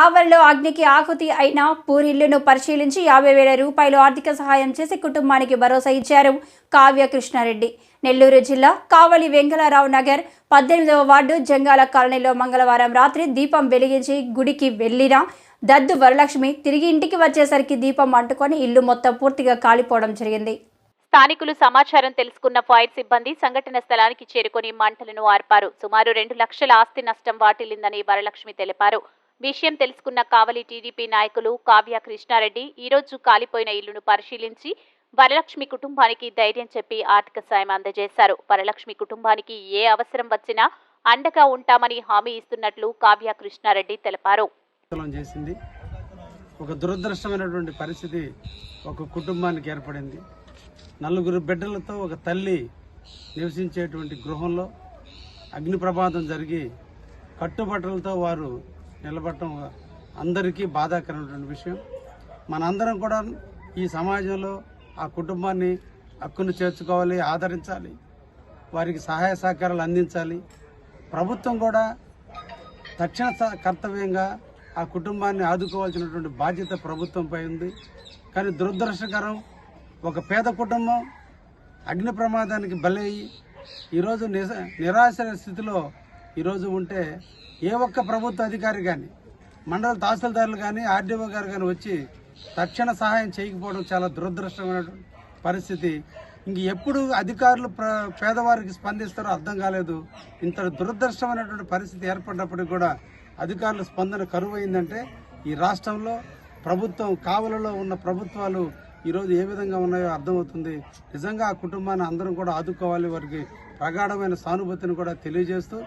కావలిలో అగ్నికి ఆహుతి అయిన పూరిల్లును పరిశీలించి 50,000 రూపాయలు ఆర్థిక సహాయం చేసి కుటుంబానికి భరోసా ఇచ్చారు కావ్య కృష్ణారెడ్డి. నెల్లూరు జిల్లా కావలి వెంకలరావు నగర్ 18వ వార్డు జంగాల కాలనీలో మంగళవారం రాత్రి దీపం వెలిగించి గుడికి వెళ్లిన దద్దు వరలక్ష్మి తిరిగి ఇంటికి వచ్చేసరికి దీపం అంటుకొని ఇల్లు మొత్తం పూర్తిగా కాలిపోవడం జరిగింది. స్థానికులు సమాచారం తెలుసుకున్న ఫైర్ సిబ్బంది సంఘటన స్థలానికి చేరుకొని మంటలను ఆర్పారు. సుమారు 2 లక్షల ఆస్తి నష్టం వాటిల్లిందని వరలక్ష్మి తెలిపారు. విషయం తెలుసుకున్న కావలి టీడీపీ నాయకులు కావ్య కృష్ణారెడ్డి ఈరోజు కాలిపోయిన ఇల్లును పరిశీలించి వరలక్ష్మి కుటుంబానికి ధైర్యం చెప్పి ఆర్థిక సాయం అందజేశారు. వరలక్ష్మి కుటుంబానికి ఏ అవసరం వచ్చినా అండగా ఉంటామని హామీ ఇస్తున్నట్లు కావ్య కృష్ణారెడ్డి తెలిపారు. ఒక దురదృష్టమైనటువంటి పరిస్థితి ఒక కుటుంబానికి ఏర్పడింది. 4 బిడ్డలతో ఒక తల్లి నివసించేటువంటి గృహంలో అగ్ని ప్రమాదం జరిగి కట్టుబట్టలతో వారు నిలబడటం అందరికీ బాధాకరమైనటువంటి విషయం. మనందరం కూడా ఈ సమాజంలో ఆ కుటుంబాన్ని హక్కును చేర్చుకోవాలి, ఆదరించాలి, వారికి సహాయ సహకారాలు అందించాలి. ప్రభుత్వం కూడా తక్షణ కర్తవ్యంగా ఆ కుటుంబాన్ని ఆదుకోవాల్సినటువంటి బాధ్యత ప్రభుత్వంపై ఉంది. కానీ దురదృష్టకరం, ఒక పేద కుటుంబం అగ్ని ప్రమాదానికి బలయ్యి ఈరోజు నిరాశ స్థితిలో ఈరోజు ఉంటే ఏ ఒక్క ప్రభుత్వ అధికారి కానీ, మండల తహసీల్దారులు కానీ, ఆర్డీఓ గారు కానీ వచ్చి తక్షణ సహాయం చేయకపోవడం చాలా దురదృష్టమైనటువంటి పరిస్థితి. ఇంక ఎప్పుడు అధికారులు పేదవారికి స్పందిస్తారో అర్థం కాలేదు. ఇంత దురదృష్టమైనటువంటి పరిస్థితి ఏర్పడినప్పటికీ కూడా అధికారుల స్పందన కరువు అయిందంటే ఈ రాష్ట్రంలో ప్రభుత్వం, కావలిలో ఉన్న ప్రభుత్వాలు ఈరోజు ఏ విధంగా ఉన్నాయో అర్థమవుతుంది. నిజంగా ఆ కుటుంబాన్ని అందరం కూడా ఆదుకోవాలి, వారికి ప్రగాఢమైన సానుభూతిని కూడా తెలియజేస్తూ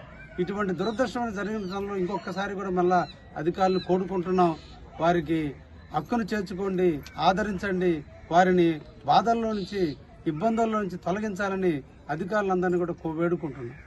ఇటువంటి దురదృష్టమైన జరిగిన సమయంలో ఇంకొకసారి కూడా మళ్ళా అధికారులు కోరుకుంటున్నాం, వారికి హక్కును చేర్చుకోండి, ఆదరించండి, వారిని బాధల్లో నుంచి, ఇబ్బందుల్లో నుంచి తొలగించాలని అధికారులందరినీ కూడా వేడుకుంటున్నాం.